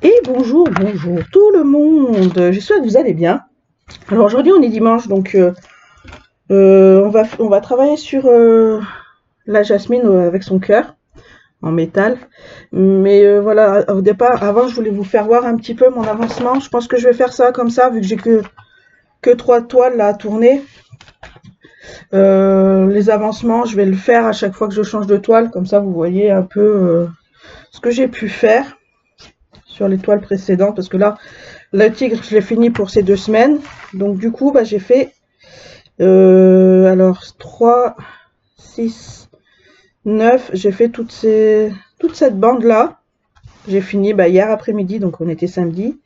Et bonjour, bonjour tout le monde. J'espère que vous allez bien. Alors aujourd'hui on est dimanche, donc on va travailler sur la jasmine avec son cœur en métal. Mais voilà, au départ, avant je voulais vous faire voir un petit peu mon avancement. Je pense que je vais faire ça comme ça, vu que j'ai que 3 toiles là à tourner. Les avancements, je vais le faire à chaque fois que je change de toile, comme ça vous voyez un peu ce que j'ai pu faire sur les toiles précédentes, parce que là, le tigre, je l'ai fini pour ces 2 semaines. Donc du coup, bah, j'ai fait alors 3, 6, 9. J'ai fait toute cette bande-là. J'ai fini hier après-midi, donc on était samedi.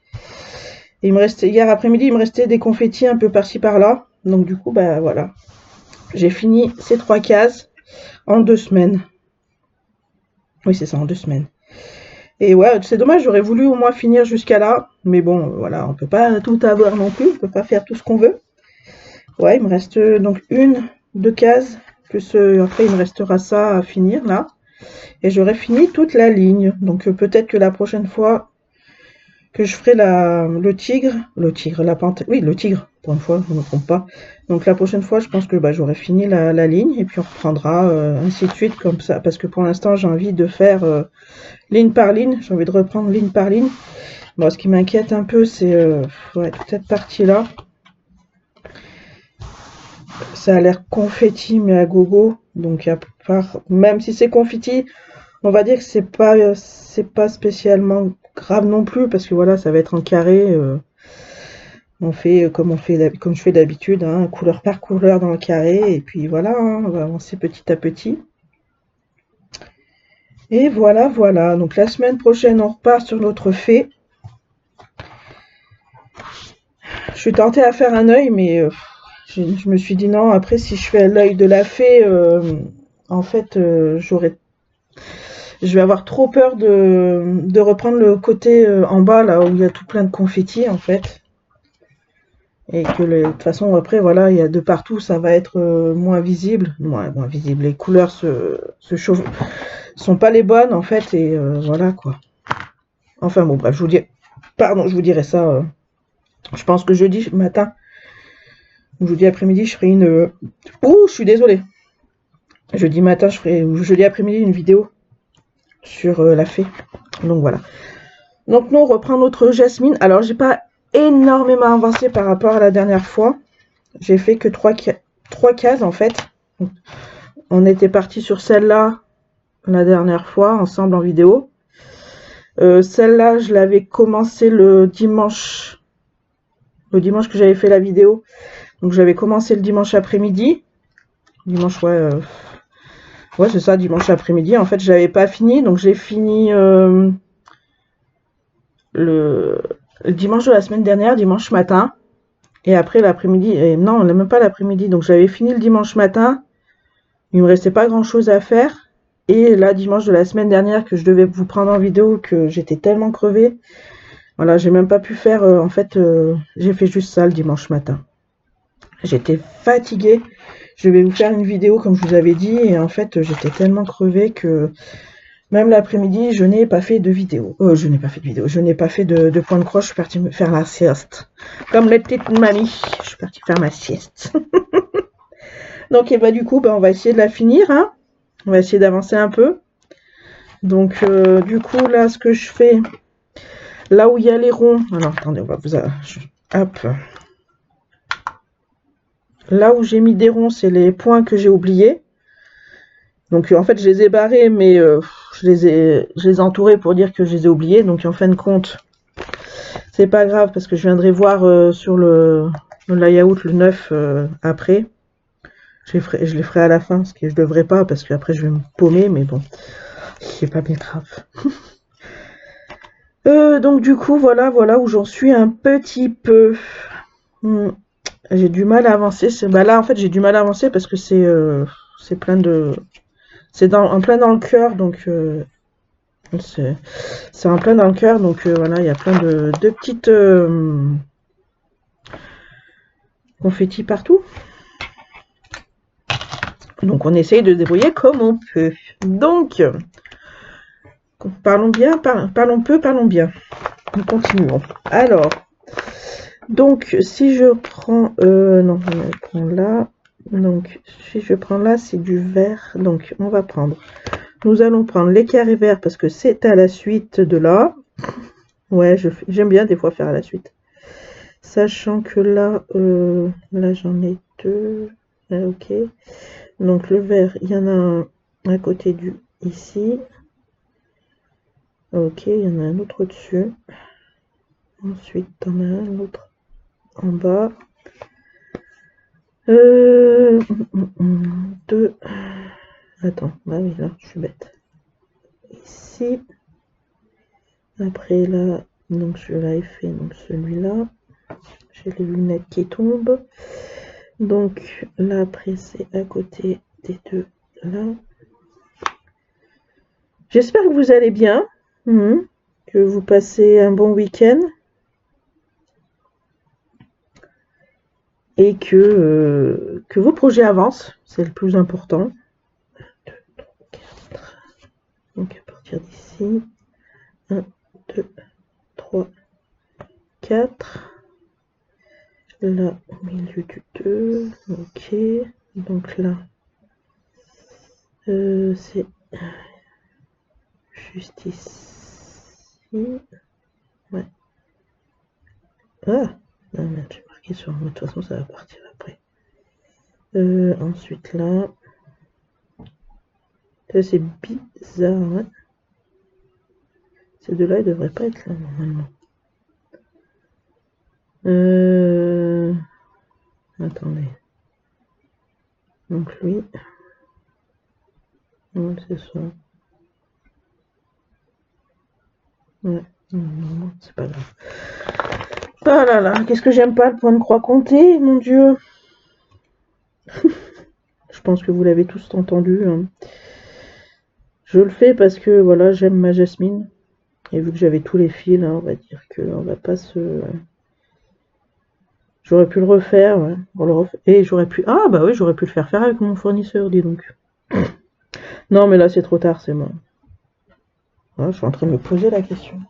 Et il me restait, hier après-midi, il me restait des confettis un peu par-ci par-là. Donc du coup, bah voilà. J'ai fini ces 3 cases en 2 semaines. Oui, c'est ça, en 2 semaines. Et ouais, c'est dommage, j'aurais voulu au moins finir jusqu'à là. Mais bon, voilà, on peut pas tout avoir non plus. On peut pas faire tout ce qu'on veut. Ouais, il me reste donc 2 cases, plus après il me restera ça à finir là. Et j'aurai fini toute la ligne. Donc peut-être que la prochaine fois que je ferai la panthère, oui le tigre, pour une fois, je ne me trompe pas. Donc la prochaine fois, je pense que j'aurai fini la ligne et puis on reprendra ainsi de suite comme ça. Parce que pour l'instant, j'ai envie de faire ligne par ligne. J'ai envie de reprendre ligne par ligne. Bon, ce qui m'inquiète un peu, c'est ouais, toute cette partie-là. Ça a l'air confetti mais à gogo, donc à part, même si c'est confetti, on va dire que c'est pas spécialement grave non plus, parce que voilà, ça va être en carré. On fait comme je fais d'habitude, hein, couleur par couleur dans le carré, et puis voilà, hein, on va avancer petit à petit. Et voilà, voilà. Donc la semaine prochaine, on repart sur notre fée. Je suis tentée à faire un œil, mais je me suis dit non. Après, si je fais l'œil de la fée, en fait, je vais avoir trop peur de reprendre le côté en bas, là où il y a tout plein de confettis, en fait. Et que de toute façon, après, voilà, il y a de partout, ça va être moins visible. Moins visible. Les couleurs se chauffent, sont pas les bonnes, en fait, et voilà, quoi. Enfin, bon, bref, je vous dirai ça. Je pense que jeudi matin, ou jeudi après-midi, je ferai une. Ouh, je suis désolée. Jeudi matin, ou jeudi après-midi, une vidéo sur la fée. Donc voilà. Donc nous, on reprend notre jasmine. Alors, j'ai pas énormément avancé par rapport à la dernière fois. J'ai fait que 3 cases, en fait. On était parti sur celle-là la dernière fois, ensemble en vidéo. Celle-là, je l'avais commencé le dimanche que j'avais fait la vidéo. Donc, j'avais commencé le dimanche après-midi. Dimanche, ouais. Ouais, c'est ça, dimanche après-midi. En fait, je l'avais pas fini. Donc, j'ai fini le dimanche de la semaine dernière, dimanche matin. Et après l'après-midi, non, même pas l'après-midi. Donc j'avais fini le dimanche matin. Il me restait pas grand-chose à faire. Et là, dimanche de la semaine dernière, que je devais vous prendre en vidéo, que j'étais tellement crevée. Voilà, j'ai même pas pu faire. En fait, j'ai fait juste ça le dimanche matin. J'étais fatiguée. Je vais vous faire une vidéo comme je vous avais dit. Et en fait, j'étais tellement crevée que même l'après-midi, je n'ai pas fait de vidéo. Je n'ai pas fait de vidéo. Je n'ai pas fait de point de croche. Je suis partie me faire la sieste. Comme les petites mamies. Je suis partie faire ma sieste. Donc, et du coup, on va essayer de la finir. Hein. On va essayer d'avancer un peu. Donc, du coup, là, ce que je fais, là où il y a les ronds. Alors, attendez, on va vous. Hop. Là où j'ai mis des ronds, c'est les points que j'ai oubliés. Donc, en fait, je les ai barrés, mais je les ai entourés pour dire que je les ai oubliés. Donc, en fin de compte, c'est pas grave parce que je viendrai voir sur le layout le 9 après. Je les ferai à la fin, ce que je devrais pas parce qu'après je vais me paumer, mais bon, c'est pas bien grave. Donc du coup, voilà où j'en suis un petit peu. J'ai du mal à avancer. Là, en fait, j'ai du mal à avancer parce que c'est plein de. En plein dans le cœur, donc c'est en plein dans le cœur, donc voilà, il y a plein de petites confettis partout. Donc on essaye de débrouiller comme on peut. Donc Parlons bien, parlons peu, parlons bien. Nous continuons. Alors, donc, si je prends... non, je prends là. Donc, si je prends là, c'est du vert. Donc, on va prendre... Nous allons prendre les carrés verts parce que c'est à la suite de là. Ouais, j'aime bien des fois faire à la suite. Sachant que là, là j'en ai deux. Ok. Donc le vert, il y en a un à côté du ici. Ok, il y en a un autre au-dessus. Ensuite, on a un autre en bas. Deux. Attends, bah oui, là, je suis bête. Ici. Après là, donc celui-là est fait, donc celui-là. J'ai les lunettes qui tombent. Donc là, après, c'est à côté des deux là. J'espère que vous allez bien, que vous passez un bon week-end et que vos projets avancent, c'est le plus important. 1, 2, 3, 4. Donc à partir d'ici, 1, 2, 3, 4. Là, au milieu du 2, ok. Donc là, c'est juste ici. Ouais. Ah, non, merde, j'ai marqué sur... De toute façon, ça va partir après. Ensuite, là. Ça, c'est bizarre, ouais. Ces deux-là, ils devraient pas être là, normalement. Attendez. Donc, lui. Ouais, c'est ça. Ouais, non, c'est pas grave. Ah là là, qu'est-ce que j'aime pas le point de croix compté, mon Dieu. Je pense que vous l'avez tous entendu, hein. Je le fais parce que, voilà, j'aime ma Jasmine. Et vu que j'avais tous les fils, hein, on va dire que on va pas se... J'aurais pu le refaire, ouais. Et j'aurais pu... Ah bah oui, j'aurais pu le faire avec mon fournisseur, dis donc. Non, mais là, c'est trop tard, c'est bon. Ah, je suis en train de me poser la question.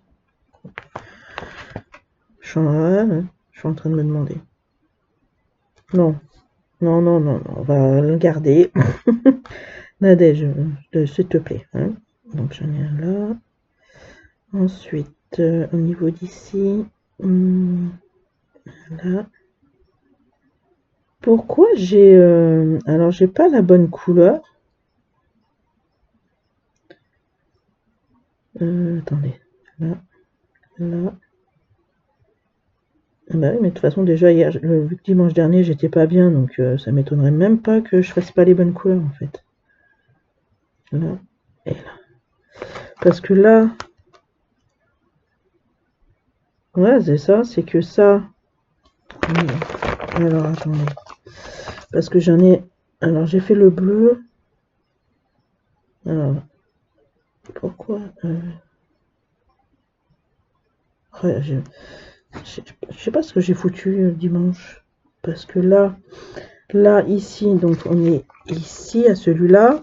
Je suis en train de me demander. Non, non, non, non, non, on va le garder. Nadège, s'il te plaît, hein. Donc j'en ai un là. Ensuite, au niveau d'ici, là. Pourquoi j'ai... alors, j'ai pas la bonne couleur. Attendez. Là, là. Ah bah oui, mais de toute façon, déjà, hier, vu que dimanche dernier, j'étais pas bien, donc ça m'étonnerait même pas que je fasse pas les bonnes couleurs, en fait. Là et là. Parce que là... Ouais, c'est ça, c'est que ça... Alors, attendez. Parce que j'en ai... Alors, j'ai fait le bleu. Alors, pourquoi ouais, je sais pas ce que j'ai foutu dimanche. Parce que là, ici, donc on est ici à celui-là.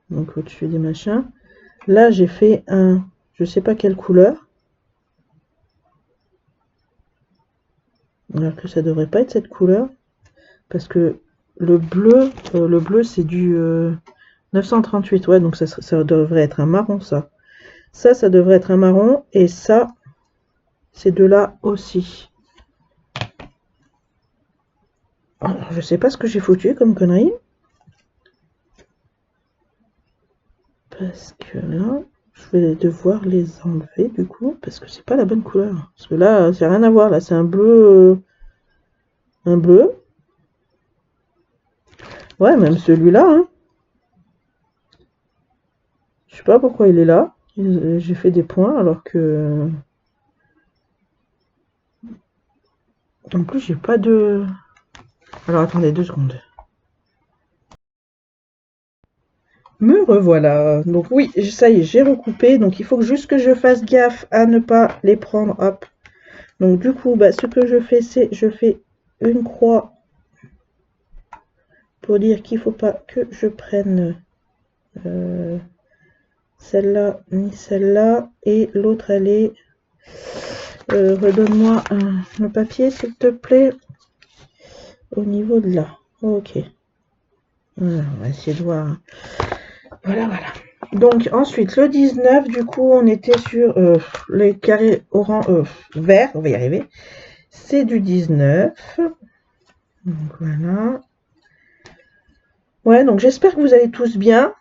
Donc au-dessus des machins. Là, j'ai fait un... Je sais pas quelle couleur. Alors que ça devrait pas être cette couleur. Parce que le bleu c'est du 938. Ouais, donc ça devrait être un marron, ça. Ça devrait être un marron. Et ça, ces deux-là aussi. Alors, je sais pas ce que j'ai foutu comme connerie. Parce que là, je vais devoir les enlever du coup. Parce que c'est pas la bonne couleur. Parce que là, c'est rien à voir. Là, c'est un bleu. Un bleu. Ouais, même celui-là, hein. Je sais pas pourquoi il est là. J'ai fait des points alors que... En plus, j'ai pas de... Alors, attendez 2 secondes. Me revoilà. Donc oui, ça y est, j'ai recoupé. Donc il faut juste que je fasse gaffe à ne pas les prendre. Hop. Donc du coup, bah, ce que je fais, c'est je fais une croix pour dire qu'il faut pas que je prenne... celle-là ni celle-là. Et l'autre, elle est... redonne-moi le papier, s'il te plaît. Au niveau de là. Ok. Voilà, on va essayer de voir. Voilà, voilà. Donc, ensuite, le 19, du coup, on était sur les carrés orange, vert, on va y arriver. C'est du 19. Donc, voilà. Ouais, donc j'espère que vous allez tous bien,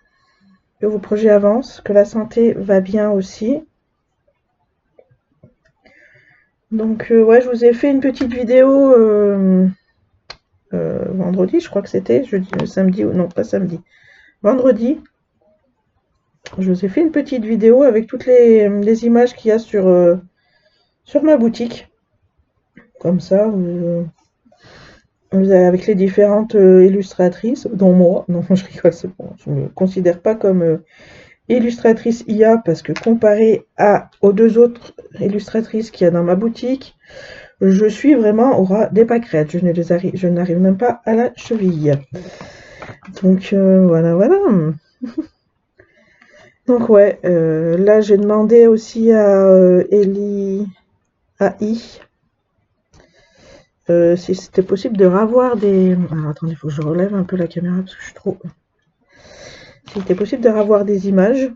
que vos projets avancent, que la santé va bien aussi. Donc, ouais, je vous ai fait une petite vidéo vendredi, je crois que c'était, jeudi, samedi, non, pas samedi, vendredi. Je vous ai fait une petite vidéo avec toutes les images qu'il y a sur ma boutique. Comme ça, avec les différentes illustratrices, dont moi. Non, je rigole, c'est bon. Je ne me considère pas comme illustratrice IA parce que comparé aux deux autres illustratrices qu'il y a dans ma boutique, je suis vraiment au ras des pâquerettes. Je n'arrive même pas à la cheville. Donc voilà, voilà. Donc ouais, là j'ai demandé aussi à Ellie AI si c'était possible de ravoir des... Alors attendez, il faut que je relève un peu la caméra parce que je suis trop... Si c'était possible de ravoir des images.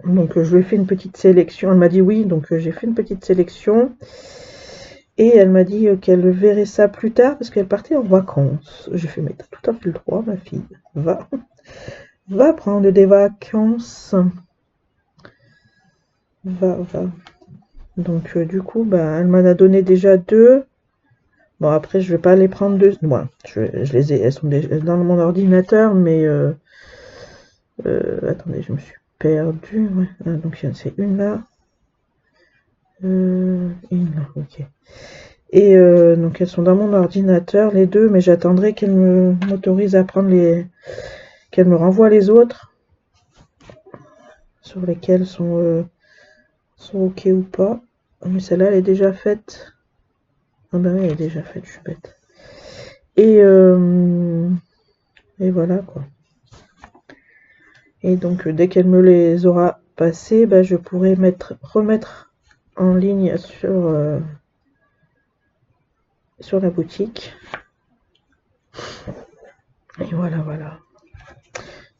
Donc je lui ai fait une petite sélection. Elle m'a dit oui, donc j'ai fait une petite sélection. Et elle m'a dit qu'elle verrait ça plus tard parce qu'elle partait en vacances. J'ai fait, mais t'as tout à fait le droit, ma fille. Va prendre des vacances. Va. Donc du coup, bah, elle m'en a donné déjà deux. Bon, après, je vais pas les prendre deux. Moi, je les ai, elles sont dans mon ordinateur, mais attendez, je me suis perdue. Ouais. Ah, donc c'est une là. Une là, ok. Et donc elles sont dans mon ordinateur, les deux, mais j'attendrai qu'elle m'autorise à prendre qu'elle me renvoie les autres, sur lesquelles sont ok ou pas. Mais celle-là, elle est déjà faite. Ah bah oui, elle est déjà faite, je suis bête. Et voilà quoi. Et donc dès qu'elle me les aura passées, bah, je pourrai remettre en ligne sur la boutique. Et voilà, voilà.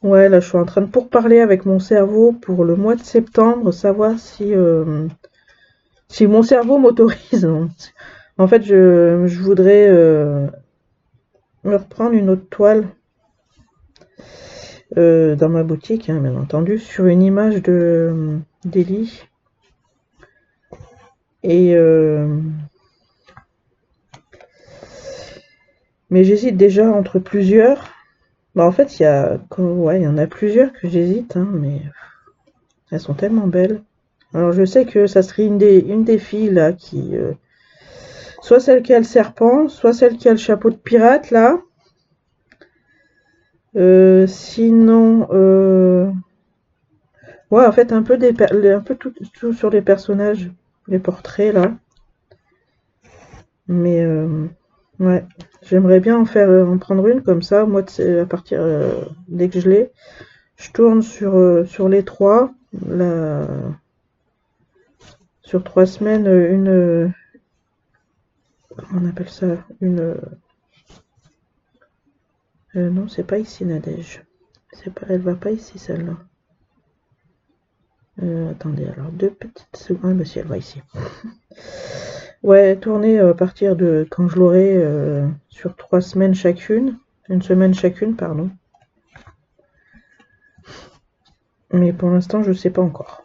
Ouais, là je suis en train de pourparler avec mon cerveau pour le mois de septembre, savoir si mon cerveau m'autorise. En fait, je voudrais me reprendre une autre toile dans ma boutique, hein, bien entendu, sur une image d'Ellie. Et mais j'hésite déjà entre plusieurs. Bah, en fait, il y en a plusieurs que j'hésite, hein, mais elles sont tellement belles. Alors je sais que ça serait une des filles là qui soit celle qui a le serpent, soit celle qui a le chapeau de pirate là. Sinon, ouais, en fait un peu un peu tout sur les personnages, les portraits là. Mais ouais, j'aimerais bien en prendre une comme ça. Moi, à partir dès que je l'ai, je tourne sur les trois. Sur 3 semaines, comment on appelle ça? Non, c'est pas ici, Nadège. Elle va pas ici, celle-là. Attendez, alors 2 petites secondes. Ah, bah si, elle va ici. Ouais, tourner à partir de quand je l'aurai sur 3 semaines chacune. Une semaine chacune, pardon. Mais pour l'instant, je sais pas encore.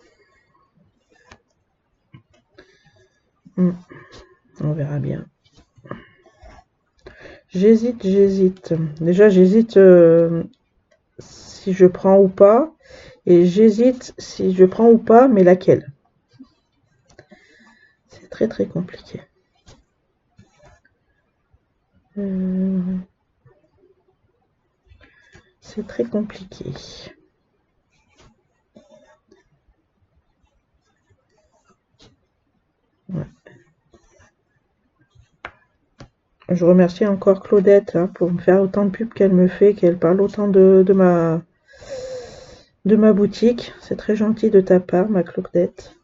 On verra bien. J'hésite. Déjà, j'hésite si je prends ou pas. Et j'hésite si je prends ou pas, mais laquelle. C'est très très compliqué. C'est très compliqué. Ouais. Je remercie encore Claudette hein, pour me faire autant de pubs qu'elle me fait, qu'elle parle autant de de ma boutique. C'est très gentil de ta part, ma Claudette.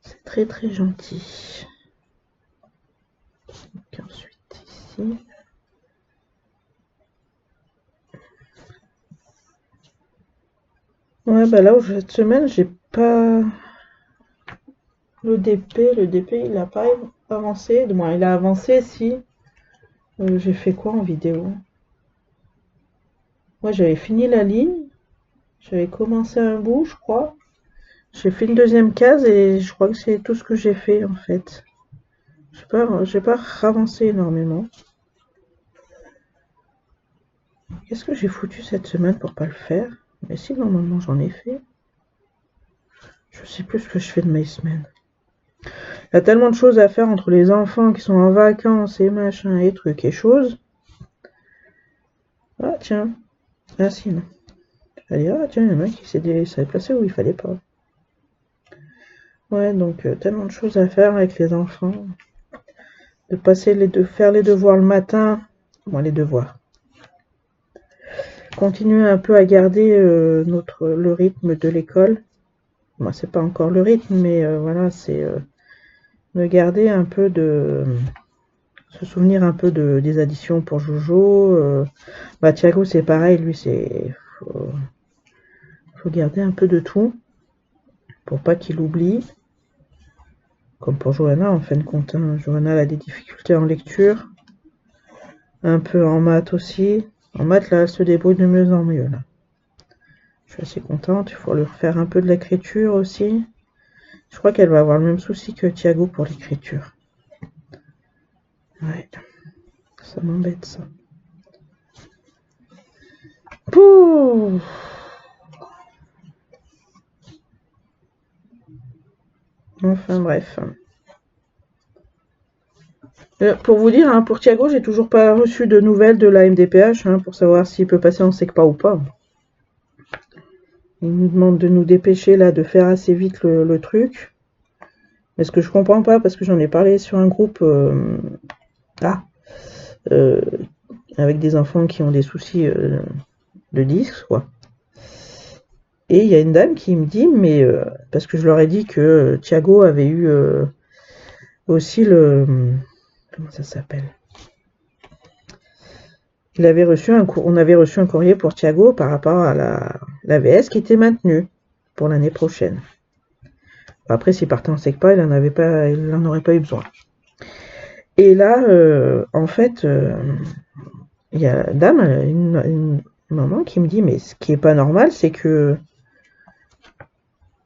C'est très très gentil. Donc ensuite ici. Ouais, bah là, cette semaine, j'ai pas le DP. Le DP, il a pas avancé. Du moins, il a avancé si. J'ai fait quoi en vidéo? Moi, j'avais fini la ligne. J'avais commencé un bout, je crois. J'ai fait une deuxième case et je crois que c'est tout ce que j'ai fait en fait. J'ai pas avancé énormément. Qu'est-ce que j'ai foutu cette semaine pour pas le faire? Mais si, normalement j'en ai fait. Je sais plus ce que je fais de mes semaines. Il y a tellement de choses à faire entre les enfants qui sont en vacances et machin et trucs et choses. Ah tiens. Ah si, non. Allez, ah tiens, il y en a qui s'est placé où il fallait pas. Ouais, donc tellement de choses à faire avec les enfants. De faire les devoirs le matin. Bon, les devoirs. Continuer un peu à garder le rythme de l'école. Moi, c'est pas encore le rythme, mais voilà, c'est de garder un peu se souvenir un peu des additions pour Jojo. Bah, Thiago, c'est pareil, lui, faut garder un peu de tout pour pas qu'il oublie. Comme pour Johanna, en fin de compte, hein. Johanna elle a des difficultés en lecture, un peu en maths aussi. En maths, là, elle se débrouille de mieux en mieux, là. Je suis assez contente. Il faut lui refaire un peu de l'écriture aussi. Je crois qu'elle va avoir le même souci que Thiago pour l'écriture. Ouais, ça m'embête ça. Pouh. Enfin bref. Pour vous dire, hein, pour Thiago, j'ai toujours pas reçu de nouvelles de la MDPH pour savoir s'il peut passer en SECPA ou pas. Il nous demande de nous dépêcher là, de faire assez vite le truc. Mais ce que je comprends pas, parce que j'en ai parlé sur un groupe avec des enfants qui ont des soucis de disques, quoi. Et il y a une dame qui me dit, mais parce que je leur ai dit que Thiago avait eu aussi comment ça s'appelle? On avait reçu un courrier pour Thiago par rapport à l'AVS qui était maintenue pour l'année prochaine. Après, s'il partait en SECPA, il n'en aurait pas eu besoin. Et là, en fait, il y a la dame, une maman qui me dit, mais ce qui est pas normal, c'est que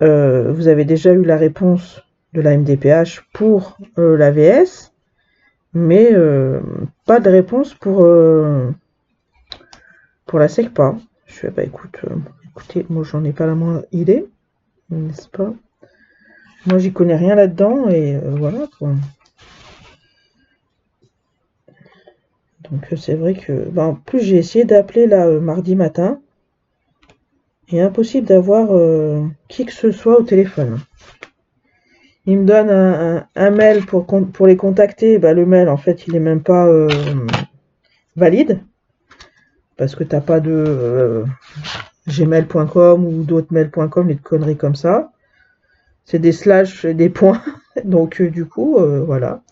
vous avez déjà eu la réponse de la MDPH pour l'AVS, mais pas de réponse pour la SECPA. Je fais, bah écoutez, moi j'en ai pas la moindre idée, n'est-ce pas? Moi j'y connais rien là-dedans et voilà quoi. Donc c'est vrai que, en plus j'ai essayé d'appeler là mardi matin, et impossible d'avoir qui que ce soit au téléphone. Il me donne un mail pour les contacter, bah, le mail en fait il est même pas valide, parce que t'as pas de gmail.com ou d'autres mails.com, des conneries comme ça. C'est des slash et des points, donc du coup, voilà.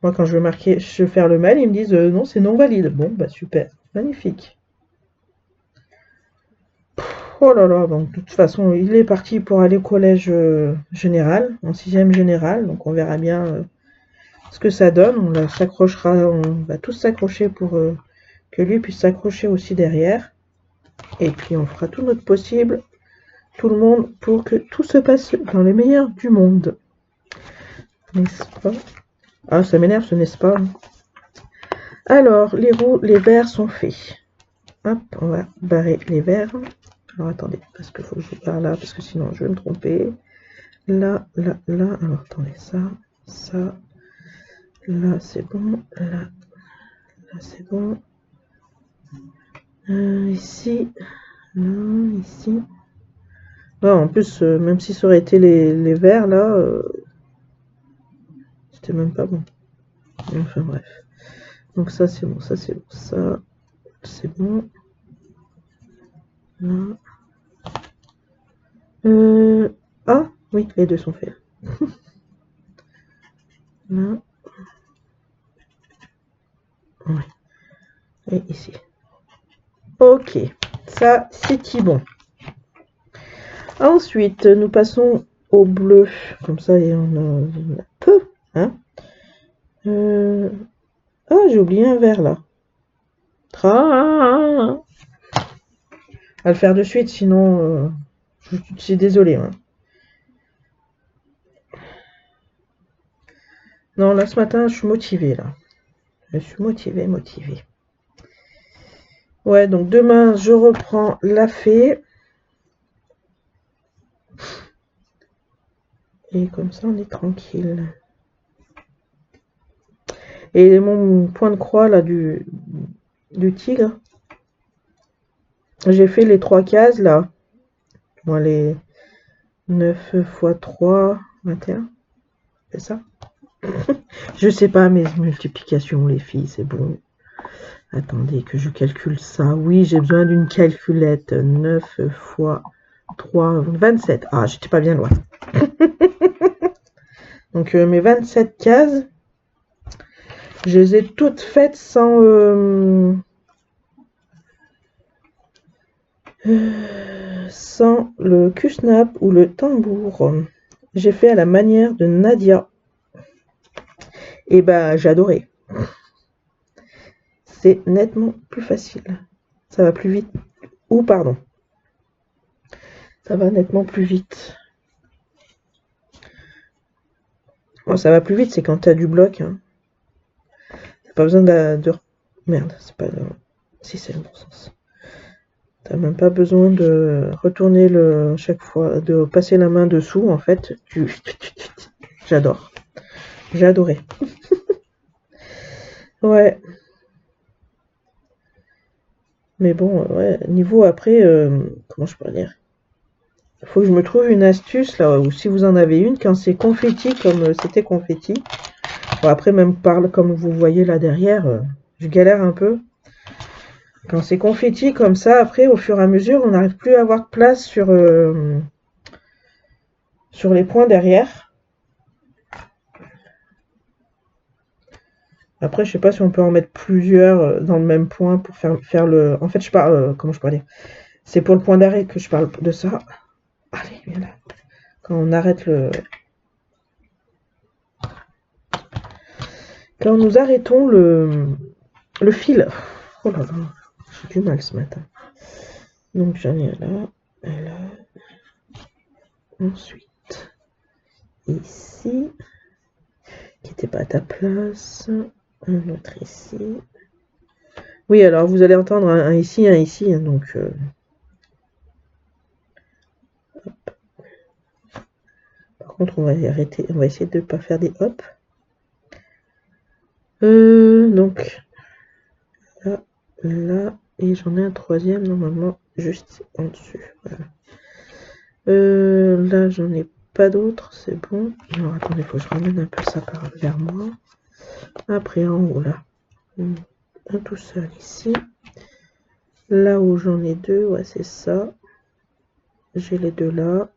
Moi quand je veux faire le mail, ils me disent non, c'est non valide. Bon, bah super, magnifique. Oh là là, donc de toute façon, il est parti pour aller au collège général, en 6e général, donc on verra bien ce que ça donne. On va tous s'accrocher pour que lui puisse s'accrocher aussi derrière. Et puis on fera tout notre possible, tout le monde, pour que tout se passe dans les meilleurs du monde. N'est-ce pas? Ah, ça m'énerve ce n'est-ce pas? Alors, les verres sont faits. Hop, on va barrer les verres. Alors attendez, parce qu'il faut que je barre là, parce que sinon je vais me tromper. Là, là, là. Alors attendez, ça. Là, c'est bon. Là, c'est bon. Ici. Là, ici. Ah, en plus, même si ça aurait été les verres, là, c'était même pas bon. Enfin bref. Donc ça, c'est bon, ça, c'est bon, ça, c'est bon. Là. Ah, oui, les deux sont faits. Là. Ouais. Et ici. Ok, ça c'est qui bon. Ensuite, nous passons au bleu. Comme ça, il y en a peu. Hein. Ah, j'ai oublié un vert là. À le faire de suite, sinon je suis désolée. Hein. Non, là ce matin, je suis motivée là. Je suis motivée. Ouais, donc demain, je reprends la fée. Et comme ça, on est tranquille. Et mon point de croix là du tigre, j'ai fait les 3 cases là. Bon, les 9 x 3, 21. C'est ça? Je sais pas mes multiplications, les filles, c'est bon. Attendez que je calcule ça. Oui, j'ai besoin d'une calculette. 9 x 3, 27. Ah, j'étais pas bien loin. Donc mes 27 cases, je les ai toutes faites sans le cul-snap ou le tambour. J'ai fait à la manière de Nadia. Et bah j'ai adoré. C'est nettement plus facile. Ça va plus vite. Ou pardon. Ça va nettement plus vite. Bon, ça va plus vite, c'est quand tu as du bloc. Hein. T'as pas besoin de... Merde, c'est pas... Si, c'est le bon sens. T'as même pas besoin de retourner chaque fois, de passer la main dessous, en fait. J'adore. J'ai adoré. Ouais. Mais bon, ouais, niveau après, comment je peux dire? Faut que je me trouve une astuce, là, ou si vous en avez une, quand c'est confetti, comme c'était confetti. Bon, après, même comme vous voyez là derrière, je galère un peu. Quand c'est confetti comme ça, après, au fur et à mesure, on n'arrive plus à avoir de place sur les points derrière. Après, je sais pas si on peut en mettre plusieurs dans le même point pour faire le... En fait, je parle... comment je peux dire? C'est pour le point d'arrêt que je parle de ça. Allez, viens là. Quand on arrête Quand nous arrêtons le fil. Oh là là, j'ai du mal ce matin. Donc j'en ai là, et là. Ensuite, ici, qui n'était pas à ta place. Un autre ici. Oui, alors vous allez entendre un ici, hein, donc... Par contre, on va arrêter, on va essayer de ne pas faire des hop. Donc, là, et j'en ai un troisième normalement juste en dessus. Voilà. Là, j'en ai pas d'autres, c'est bon. Alors, attendez, il faut que je ramène un peu ça vers moi. Après, en haut, là. Un tout seul ici. Là où j'en ai deux, ouais, c'est ça. J'ai les deux là.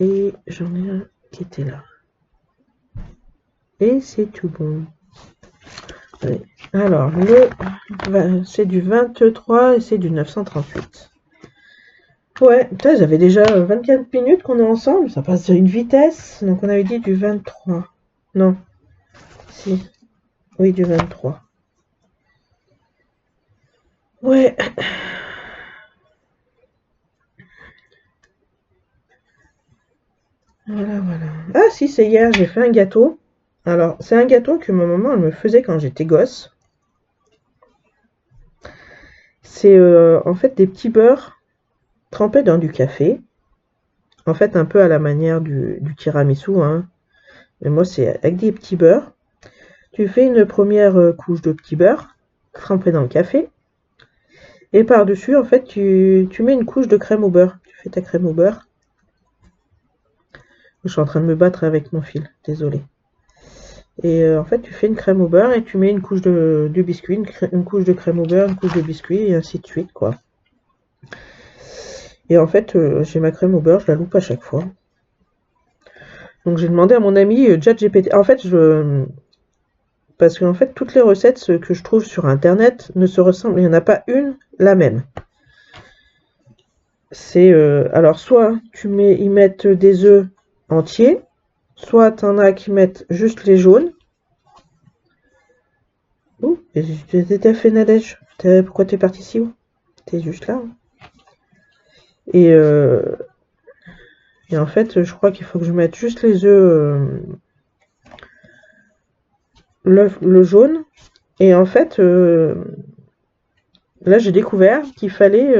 Et j'en ai un qui était là. Et c'est tout bon. Oui. Alors, c'est du 23 et c'est du 938. Ouais, putain, j'avais déjà 24 minutes qu'on est ensemble, ça passe à une vitesse. Donc on avait dit du 23. Non. Si. Oui, du 23. Ouais. Voilà. Ah si, c'est hier, j'ai fait un gâteau. Alors, c'est un gâteau que ma maman, elle me faisait quand j'étais gosse. C'est en fait des petits beurres trempés dans du café. En fait, un peu à la manière du tiramisu, hein. Mais moi, c'est avec des petits beurres. Tu fais une première couche de petits beurres trempés dans le café. Et par-dessus, en fait, tu mets une couche de crème au beurre. Tu fais ta crème au beurre. Je suis en train de me battre avec mon fil, désolée. Et en fait, tu fais une crème au beurre et tu mets une couche de biscuit, une couche de crème au beurre, une couche de biscuit et ainsi de suite, quoi. Et en fait, j'ai ma crème au beurre, je la loupe à chaque fois. Donc j'ai demandé à mon ami ChatGPT. En fait, parce qu'en fait, toutes les recettes que je trouve sur Internet ne se ressemblent. Il n'y en a pas une la même. C'est alors soit ils mettent des œufs entiers, soit t'en as qui mettent juste les jaunes. Ouh, t'as fait Nadège. Pourquoi t'es parti si haut? T'es juste là. Hein. Et en fait, je crois qu'il faut que je mette juste les œufs, le jaune. Et en fait, là j'ai découvert qu'il fallait.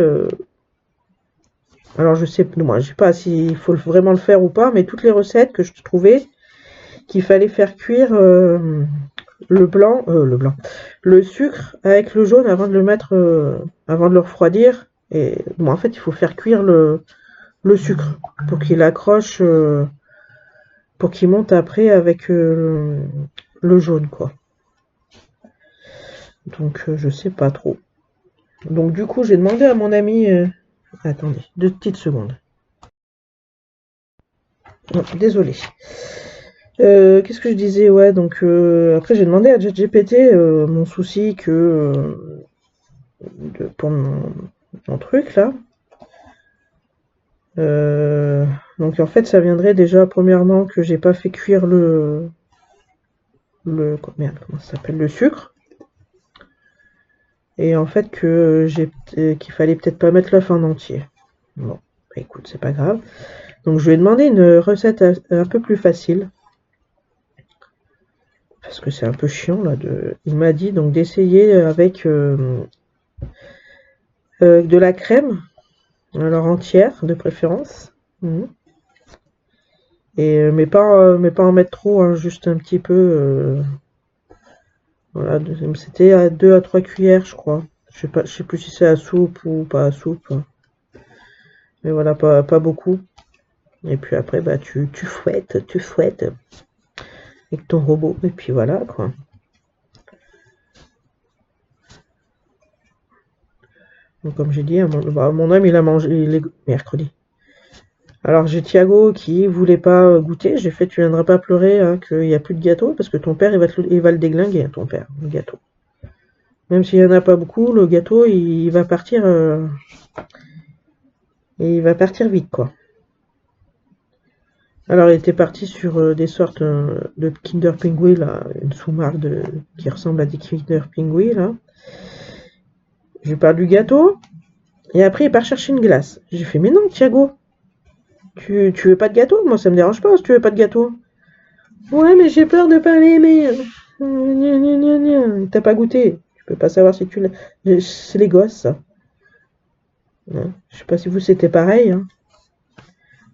Alors je sais, moi je sais pas s'il faut vraiment le faire ou pas, mais toutes les recettes que je trouvais, qu'il fallait faire cuire le sucre avec le jaune avant de le mettre, avant de le refroidir. Et bon, en fait, il faut faire cuire le sucre pour qu'il accroche, pour qu'il monte après avec le jaune, quoi. Donc, je sais pas trop. Donc, du coup, j'ai demandé à mon ami. Attendez, 2 petites secondes. Non, désolé. Qu'est-ce que je disais? Ouais, donc après j'ai demandé à ChatGPT mon souci pour mon truc là. Donc en fait ça viendrait déjà premièrement que j'ai pas fait cuire merde, comment ça s'appelle, le sucre. Et en fait qu'il fallait peut-être pas mettre l'œuf en entier. Bon, bah écoute, c'est pas grave. Donc je lui ai demandé une recette un peu plus facile. Parce que c'est un peu chiant là. Il m'a dit donc d'essayer avec de la crème, alors entière de préférence. Et mais pas en mettre trop, hein, juste un petit peu. Voilà, c'était à 2 à 3 cuillères, je crois. Je sais plus si c'est à soupe ou pas à soupe. Mais voilà, pas beaucoup. Et puis après, bah tu fouettes avec ton robot. Et puis voilà, quoi. Donc comme j'ai dit, mon homme il a mangé mercredi. Alors j'ai Thiago qui voulait pas goûter. J'ai fait, tu viendras pas pleurer hein, qu'il n'y a plus de gâteau parce que ton père il va le déglinguer, ton père, le gâteau. Même s'il y en a pas beaucoup, le gâteau il va partir vite, quoi. Alors il était parti sur des sortes de Kinder Pingui là, une sous-marque qui ressemble à des Kinder Pingui là. Je lui parle du gâteau et après il part chercher une glace. J'ai fait mais non Thiago, tu veux pas de gâteau? Moi ça me dérange pas si tu veux pas de gâteau. Ouais mais j'ai peur de pas l'aimer. T'as pas goûté. Tu peux pas savoir si tu l'aimes. C'est les gosses ça. Hein. Je sais pas si vous c'était pareil. Hein.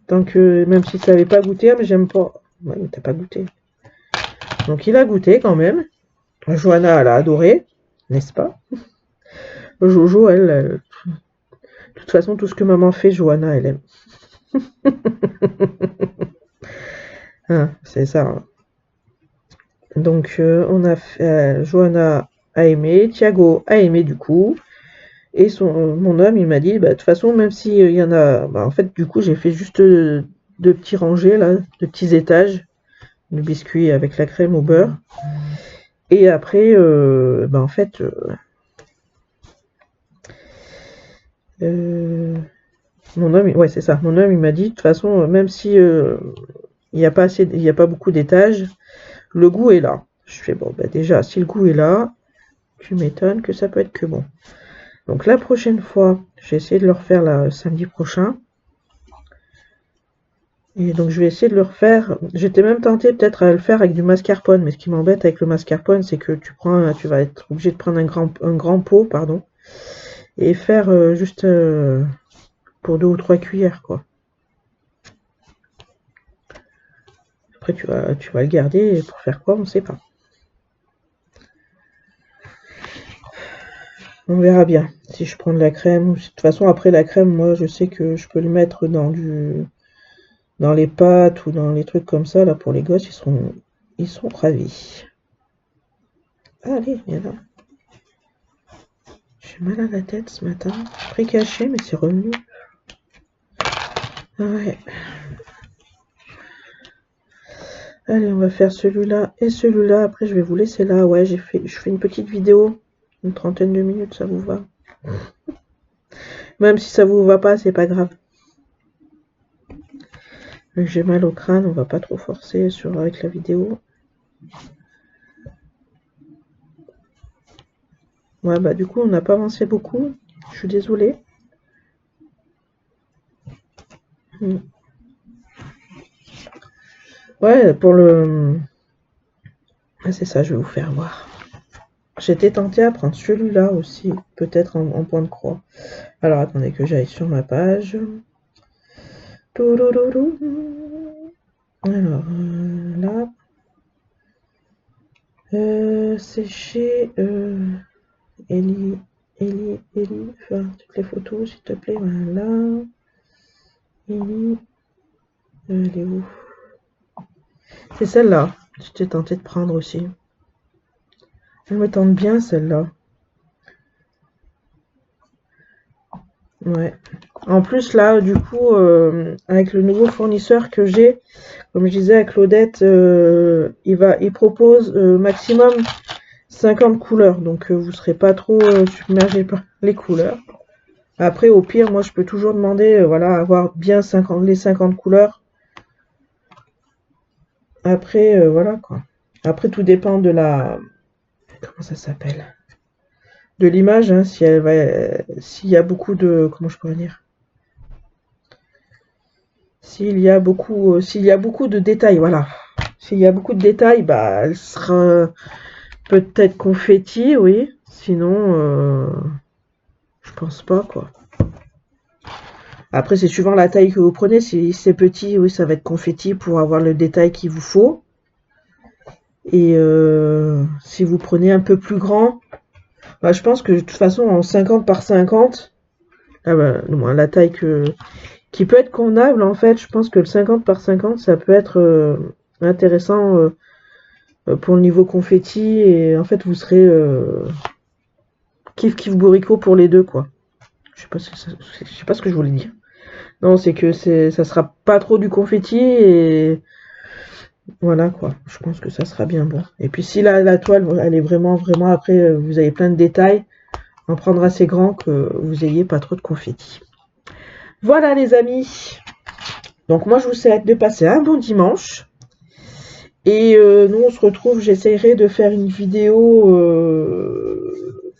Tant que même si ça avait pas goûté, mais j'aime pas. Ouais, mais t'as pas goûté. Donc il a goûté quand même. Johanna elle a adoré, n'est-ce pas? Jojo elle, de toute façon tout ce que maman fait, Johanna elle aime. Hein, c'est ça. Hein. Donc on a fait, Johanna a aimé, Thiago a aimé du coup. Et mon homme, il m'a dit, bah, de toute façon, même s'il y en a... Bah, en fait, du coup, j'ai fait juste 2 petits rangées, là, 2 petits étages de biscuits avec la crème au beurre. Et après, bah, en fait... mon homme, ouais, c'est ça. Mon homme, il m'a dit, de toute façon, même si il n'y a pas beaucoup d'étages, le goût est là. Je fais, bon, bah, déjà, si le goût est là, tu m'étonnes que ça peut être que bon. Donc la prochaine fois, je vais essayer de le refaire là, samedi prochain. Et donc je vais essayer de le refaire. J'étais même tentée peut-être à le faire avec du mascarpone, mais ce qui m'embête avec le mascarpone, c'est que tu vas être obligé de prendre un grand pot, pardon, et faire juste pour 2 ou 3 cuillères, quoi. Après tu vas le garder pour faire quoi, on sait pas. On verra bien si je prends de la crème. De toute façon, après la crème, moi, je sais que je peux le mettre dans les pâtes ou dans les trucs comme ça. Là, pour les gosses, ils sont ravis. Allez, viens là. J'ai mal à la tête ce matin. Pris caché, mais c'est revenu. Ah ouais. Allez, on va faire celui-là et celui-là. Après, je vais vous laisser là. Ouais, je fais une petite vidéo. Une trentaine de minutes, ça vous va? Même si ça vous va pas, c'est pas grave. J'ai mal au crâne, on va pas trop forcer avec la vidéo. Ouais, bah du coup, on n'a pas avancé beaucoup. Je suis désolée. Ouais, pour le... Ah, c'est ça, je vais vous faire voir. J'étais tentée à prendre celui-là aussi, peut-être en point de croix. Alors, attendez que j'aille sur ma page. Alors, là... c'est chez... Ellie, faire toutes les photos, s'il te plaît, voilà. Ellie, elle est où? C'est celle-là, j'étais tentée de prendre aussi. Elle me tente bien, celle-là. Ouais. En plus, là, du coup, avec le nouveau fournisseur que j'ai, comme je disais à Claudette, il propose maximum 50 couleurs. Donc, vous serez pas trop submergé par les couleurs. Après, au pire, moi, je peux toujours demander, voilà, avoir bien les 50 couleurs. Après, voilà, quoi. Après, tout dépend de la... Comment ça s'appelle? De l'image, hein, si elle va... S'il y a beaucoup de... Comment je pourrais dire? S'il y a beaucoup de détails, voilà. S'il y a beaucoup de détails, bah, elle sera peut-être confetti, oui. Sinon, je pense pas, quoi. Après, c'est suivant la taille que vous prenez. Si c'est petit, oui, ça va être confetti pour avoir le détail qu'il vous faut. Et si vous prenez un peu plus grand, bah, je pense que de toute façon, en 50 par 50, ah bah, la taille qui peut être convenable, en fait, je pense que le 50 par 50, ça peut être intéressant pour le niveau confetti. Et en fait, vous serez kiff kiff bourricot pour les deux, quoi. Je sais pas ce que je voulais dire. Non, c'est que ça sera pas trop du confetti et voilà, quoi. Je pense que ça sera bien bon. Et puis si la toile, elle est vraiment, vraiment, après, vous avez plein de détails, en prendre assez grand que vous ayez pas trop de confetti. Voilà, les amis. Donc moi, je vous souhaite de passer un bon dimanche. Et nous, on se retrouve, j'essaierai de faire une vidéo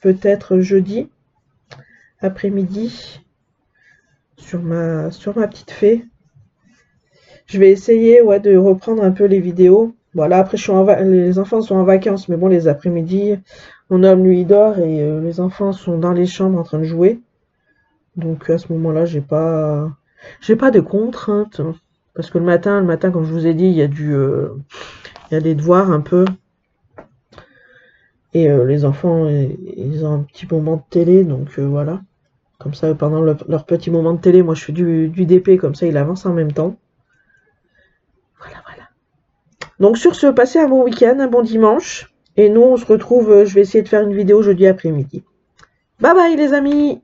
peut-être jeudi après-midi sur ma petite fée. Je vais essayer, ouais, de reprendre un peu les vidéos. Voilà, après, les enfants sont en vacances, mais bon, les après-midi, mon homme, lui, il dort et les enfants sont dans les chambres en train de jouer. Donc, à ce moment-là, j'ai pas de contraintes. Parce que le matin, comme je vous ai dit, il y a des devoirs un peu. Et les enfants, ils ont un petit moment de télé, donc voilà. Comme ça, pendant leur petit moment de télé, moi, je fais du DP, comme ça, il avance en même temps. Voilà, voilà. Donc sur ce, passez un bon week-end, un bon dimanche. Et nous, on se retrouve, je vais essayer de faire une vidéo jeudi après-midi. Bye bye les amis!